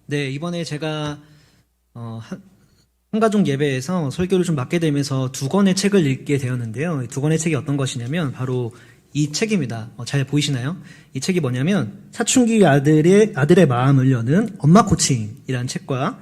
네, 이번에 제가 한가족 예배에서 설교를 좀 맡게 되면서 두 권의 책을 읽게 되었는데요. 이 두 권의 책이 어떤 것이냐면 바로 이 책입니다. 잘 보이시나요? 이 책이 뭐냐면 사춘기 아들의 마음을 여는 엄마 코칭이라는 책과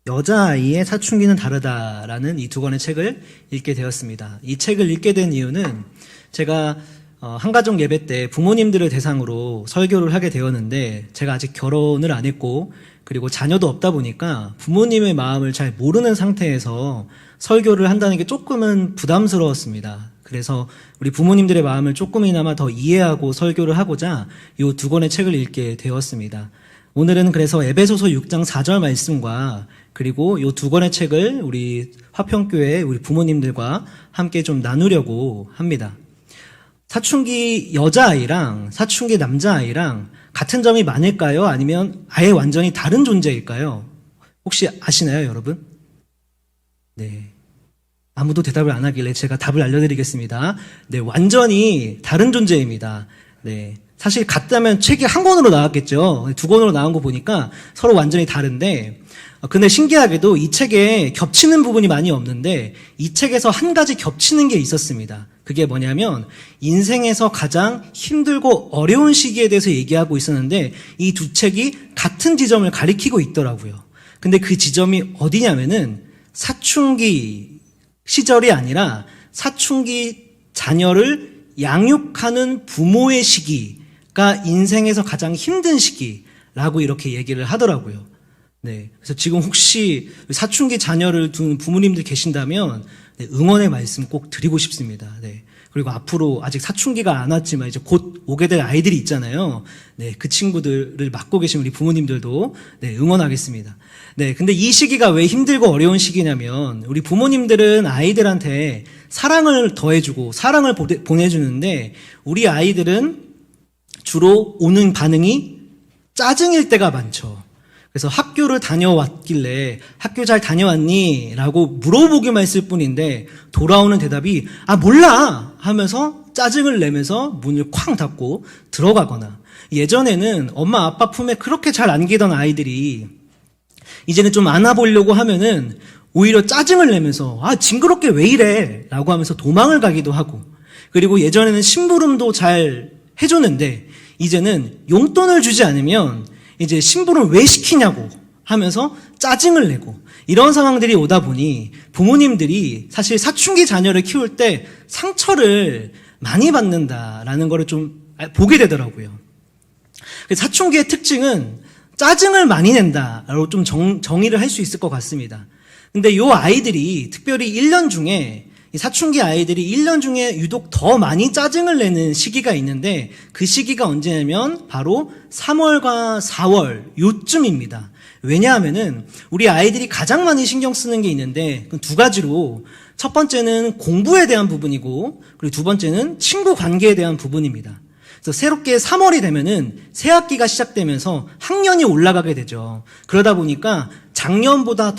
여자아이의 사춘기는 다르다라는 이 두 권의 책을 읽게 되었습니다. 이 책을 읽게 된 이유는 제가 한가족 예배 때 부모님들을 대상으로 설교를 하게 되었는데 제가 아직 결혼을 안 했고 그리고 자녀도 없다 보니까 부모님의 마음을 잘 모르는 상태에서 설교를 한다는 게 조금은 부담스러웠습니다. 그래서 우리 부모님들의 마음을 조금이나마 더 이해하고 설교를 하고자 이 두 권의 책을 읽게 되었습니다. 오늘은 그래서 에베소서 6장 4절 말씀과 그리고 이 두 권의 책을 우리 화평교회 우리 부모님들과 함께 좀 나누려고 합니다. 사춘기 여자아이랑 사춘기 남자아이랑 같은 점이 많을까요? 아니면 아예 완전히 다른 존재일까요? 혹시 아시나요, 여러분? 네. 아무도 대답을 안 하길래 제가 답을 알려드리겠습니다. 네, 완전히 다른 존재입니다. 네. 사실 같다면 책이 한 권으로 나왔겠죠. 두 권으로 나온 거 보니까 서로 완전히 다른데, 근데 신기하게도 이 책에 겹치는 부분이 많이 없는데, 이 책에서 한 가지 겹치는 게 있었습니다. 그게 뭐냐면, 인생에서 가장 힘들고 어려운 시기에 대해서 얘기하고 있었는데, 이 두 책이 같은 지점을 가리키고 있더라고요. 근데 그 지점이 어디냐면은, 사춘기 시절이 아니라, 사춘기 자녀를 양육하는 부모의 시기가 인생에서 가장 힘든 시기라고 이렇게 얘기를 하더라고요. 네. 그래서 지금 혹시 사춘기 자녀를 둔 부모님들 계신다면, 네, 응원의 말씀 꼭 드리고 싶습니다. 네. 그리고 앞으로 아직 사춘기가 안 왔지만 이제 곧 오게 될 아이들이 있잖아요. 네. 그 친구들을 맡고 계신 우리 부모님들도, 네, 응원하겠습니다. 네. 근데 이 시기가 왜 힘들고 어려운 시기냐면, 우리 부모님들은 아이들한테 사랑을 더해주고 사랑을 보내주는데, 우리 아이들은 주로 오는 반응이 짜증일 때가 많죠. 그래서 학교를 다녀왔길래 학교 잘 다녀왔니? 라고 물어보기만 했을 뿐인데 돌아오는 대답이 몰라 하면서 짜증을 내면서 문을 쾅 닫고 들어가거나, 예전에는 엄마 아빠 품에 그렇게 잘 안기던 아이들이 이제는 좀 안아보려고 하면은 오히려 짜증을 내면서 징그럽게 왜 이래? 라고 하면서 도망을 가기도 하고, 그리고 예전에는 심부름도 잘 해줬는데 이제는 용돈을 주지 않으면 이제 심부름 왜 시키냐고 하면서 짜증을 내고, 이런 상황들이 오다 보니 부모님들이 사실 사춘기 자녀를 키울 때 상처를 많이 받는다라는 거를 좀 보게 되더라고요. 사춘기의 특징은 짜증을 많이 낸다라고 좀 정의를 할 수 있을 것 같습니다. 근데 이 아이들이 특별히 1년 중에, 사춘기 아이들이 1년 중에 유독 더 많이 짜증을 내는 시기가 있는데, 그 시기가 언제냐면 바로 3월과 4월 요쯤입니다. 왜냐하면은 우리 아이들이 가장 많이 신경 쓰는 게 있는데, 그 두 가지로, 첫 번째는 공부에 대한 부분이고, 그리고 두 번째는 친구 관계에 대한 부분입니다. 그래서 새롭게 3월이 되면은 새 학기가 시작되면서 학년이 올라가게 되죠. 그러다 보니까 작년보다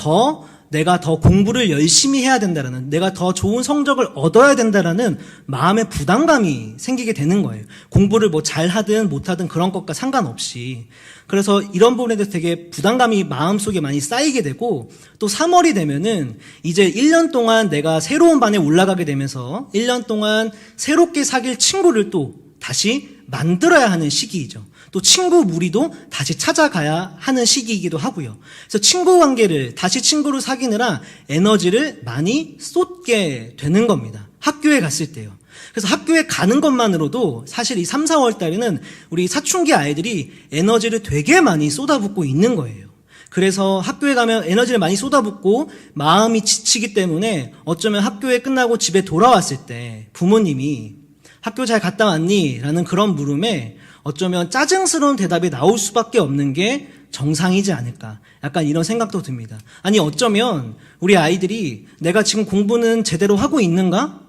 내가 더 공부를 열심히 해야 된다라는, 내가 더 좋은 성적을 얻어야 된다라는 마음의 부담감이 생기게 되는 거예요. 공부를 뭐 잘하든 못하든 그런 것과 상관없이. 그래서 이런 부분에 대해서 되게 부담감이 마음속에 많이 쌓이게 되고, 또 3월이 되면은 이제 1년 동안 내가 새로운 반에 올라가게 되면서 1년 동안 새롭게 사귈 친구를 또 다시 만들어야 하는 시기이죠. 또 친구 무리도 다시 찾아가야 하는 시기이기도 하고요. 그래서 친구 관계를, 다시 친구를 사귀느라 에너지를 많이 쏟게 되는 겁니다. 학교에 갔을 때요. 그래서 학교에 가는 것만으로도 사실 이 3, 4월 달에는 우리 사춘기 아이들이 에너지를 되게 많이 쏟아붓고 있는 거예요. 그래서 학교에 가면 에너지를 많이 쏟아붓고 마음이 지치기 때문에 어쩌면 학교에 끝나고 집에 돌아왔을 때 부모님이 학교 잘 갔다 왔니? 라는 그런 물음에 어쩌면 짜증스러운 대답이 나올 수밖에 없는 게 정상이지 않을까, 약간 이런 생각도 듭니다. 아니, 어쩌면 우리 아이들이 내가 지금 공부는 제대로 하고 있는가?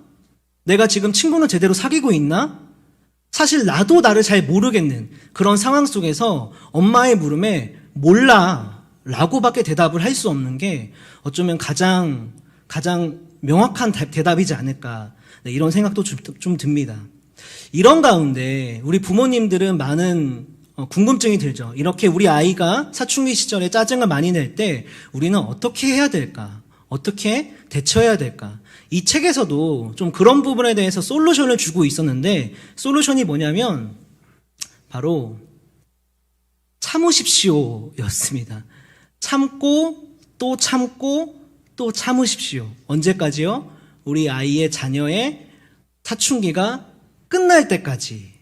내가 지금 친구는 제대로 사귀고 있나? 사실 나도 나를 잘 모르겠는 그런 상황 속에서 엄마의 물음에 몰라 라고밖에 대답을 할 수 없는 게 어쩌면 가장 명확한 대답이지 않을까, 네, 이런 생각도 좀 듭니다. 이런 가운데 우리 부모님들은 많은 궁금증이 들죠. 이렇게 우리 아이가 사춘기 시절에 짜증을 많이 낼 때 우리는 어떻게 해야 될까? 어떻게 대처해야 될까? 이 책에서도 좀 그런 부분에 대해서 솔루션을 주고 있었는데 솔루션이 뭐냐면 바로 참으십시오 였습니다. 참고 또 참고 또 참으십시오. 언제까지요? 우리 아이의 자녀의 사춘기가 끝날 때까지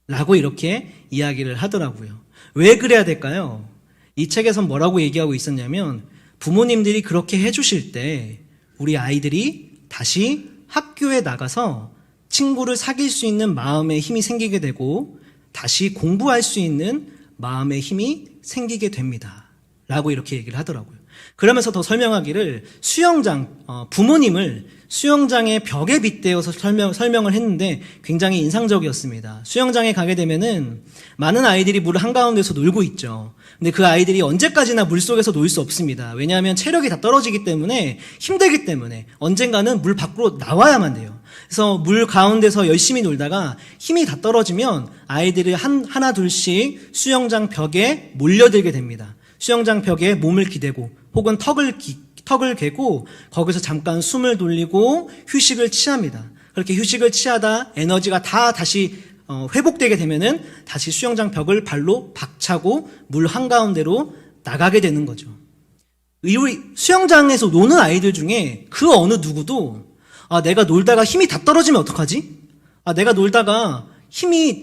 라고 이렇게 이야기를 하더라고요. 왜 그래야 될까요? 이 책에선 뭐라고 얘기하고 있었냐면 부모님들이 그렇게 해주실 때 우리 아이들이 다시 학교에 나가서 친구를 사귈 수 있는 마음의 힘이 생기게 되고 다시 공부할 수 있는 마음의 힘이 생기게 됩니다. 라고 이렇게 얘기를 하더라고요. 그러면서 더 설명하기를 부모님을 수영장의 벽에 빗대어서 설명을 했는데 굉장히 인상적이었습니다. 수영장에 가게 되면은 많은 아이들이 물 한가운데서 놀고 있죠. 근데 그 아이들이 언제까지나 물속에서 놀 수 없습니다. 왜냐하면 체력이 다 떨어지기 때문에 힘들기 때문에 언젠가는 물 밖으로 나와야만 돼요. 그래서 물 가운데서 열심히 놀다가 힘이 다 떨어지면 아이들이 하나 둘씩 수영장 벽에 몰려들게 됩니다. 수영장 벽에 몸을 기대고 혹은 턱을 개고 거기서 잠깐 숨을 돌리고 휴식을 취합니다. 그렇게 휴식을 취하다 에너지가 다 다시 회복되게 되면은 다시 수영장 벽을 발로 박차고 물 한가운데로 나가게 되는 거죠. 우리 수영장에서 노는 아이들 중에 그 어느 누구도 내가 놀다가 힘이 다 떨어지면 어떡하지? 내가 놀다가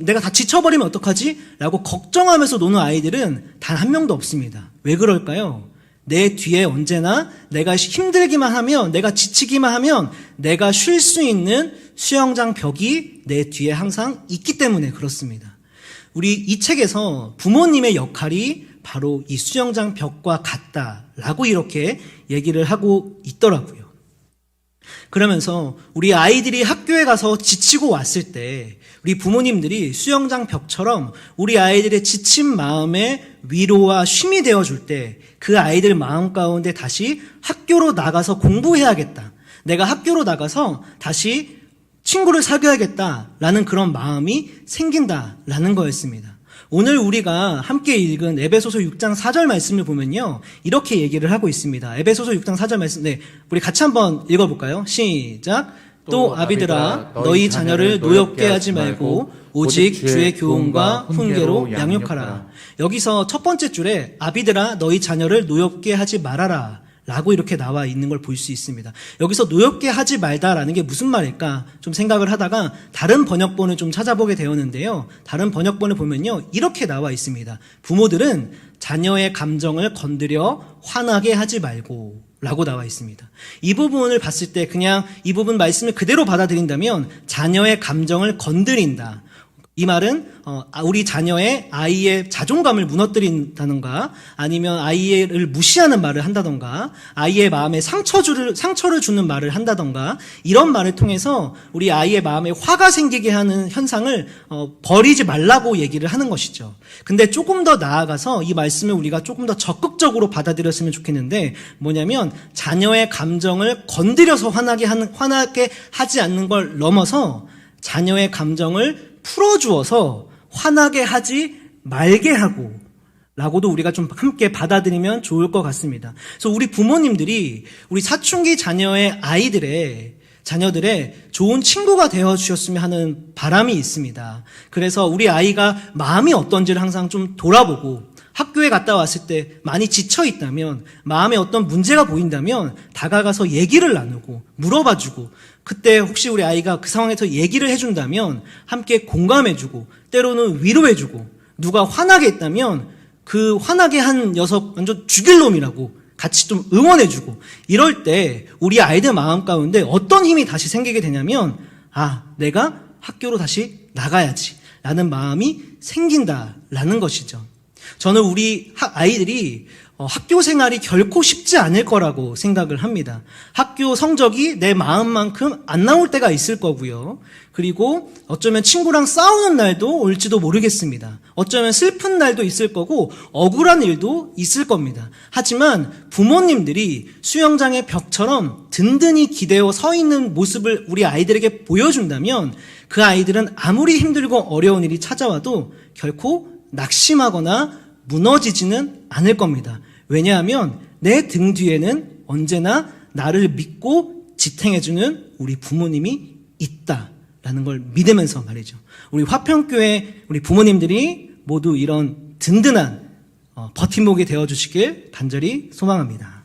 내가 다 지쳐버리면 어떡하지? 라고 걱정하면서 노는 아이들은 단 한 명도 없습니다. 왜 그럴까요? 내 뒤에 언제나 내가 힘들기만 하면, 내가 지치기만 하면 내가 쉴 수 있는 수영장 벽이 내 뒤에 항상 있기 때문에 그렇습니다. 우리 이 책에서 부모님의 역할이 바로 이 수영장 벽과 같다라고 이렇게 얘기를 하고 있더라고요. 그러면서 우리 아이들이 학교에 가서 지치고 왔을 때 우리 부모님들이 수영장 벽처럼 우리 아이들의 지친 마음에 위로와 쉼이 되어줄 때 그 아이들 마음 가운데 다시 학교로 나가서 공부해야겠다. 내가 학교로 나가서 다시 친구를 사귀어야겠다라는 그런 마음이 생긴다라는 거였습니다. 오늘 우리가 함께 읽은 에베소서 6장 4절 말씀을 보면요. 이렇게 얘기를 하고 있습니다. 에베소서 6장 4절 말씀, 우리 같이 한번 읽어볼까요? 시작. 또 아비들아 너희 자녀를 노엽게 하지 말고 오직 주의 교훈과 훈계로 양육하라. 여기서 첫 번째 줄에 아비들아 너희 자녀를 노엽게 하지 말아라 라고 이렇게 나와 있는 걸 볼 수 있습니다. 여기서 노엽게 하지 말다라는 게 무슨 말일까 좀 생각을 하다가 다른 번역본을 좀 찾아보게 되었는데요. 다른 번역본을 보면요. 이렇게 나와 있습니다. 부모들은 자녀의 감정을 건드려 화나게 하지 말고 라고 나와 있습니다. 이 부분을 봤을 때 그냥 이 부분 말씀을 그대로 받아들인다면 자녀의 감정을 건드린다. 이 말은 우리 아이의 자존감을 무너뜨린다던가 아니면 아이를 무시하는 말을 한다던가 아이의 마음에 상처를 주는 말을 한다던가 이런 말을 통해서 우리 아이의 마음에 화가 생기게 하는 현상을 버리지 말라고 얘기를 하는 것이죠. 근데 조금 더 나아가서 이 말씀을 우리가 조금 더 적극적으로 받아들였으면 좋겠는데 뭐냐면 자녀의 감정을 건드려서 화나게 하지 않는 걸 넘어서 자녀의 감정을 풀어주어서 화나게 하지 말게 하고 라고도 우리가 좀 함께 받아들이면 좋을 것 같습니다. 그래서 우리 부모님들이 우리 사춘기 자녀들의 좋은 친구가 되어주셨으면 하는 바람이 있습니다. 그래서 우리 아이가 마음이 어떤지를 항상 좀 돌아보고 학교에 갔다 왔을 때 많이 지쳐 있다면 마음에 어떤 문제가 보인다면 다가가서 얘기를 나누고 물어봐주고 그때 혹시 우리 아이가 그 상황에서 얘기를 해준다면 함께 공감해주고 때로는 위로해주고 누가 화나게 했다면 그 화나게 한 녀석 완전 죽일 놈이라고 같이 좀 응원해주고 이럴 때 우리 아이들 마음 가운데 어떤 힘이 다시 생기게 되냐면 내가 학교로 다시 나가야지 라는 마음이 생긴다라는 것이죠. 저는 우리 아이들이 학교 생활이 결코 쉽지 않을 거라고 생각을 합니다. 학교 성적이 내 마음만큼 안 나올 때가 있을 거고요. 그리고 어쩌면 친구랑 싸우는 날도 올지도 모르겠습니다. 어쩌면 슬픈 날도 있을 거고 억울한 일도 있을 겁니다. 하지만 부모님들이 수영장의 벽처럼 든든히 기대어 서 있는 모습을 우리 아이들에게 보여준다면 그 아이들은 아무리 힘들고 어려운 일이 찾아와도 결코 낙심하거나 무너지지는 않을 겁니다. 왜냐하면 내 등 뒤에는 언제나 나를 믿고 지탱해주는 우리 부모님이 있다라는 걸 믿으면서 말이죠. 우리 화평교회 우리 부모님들이 모두 이런 든든한 버팀목이 되어주시길 간절히 소망합니다.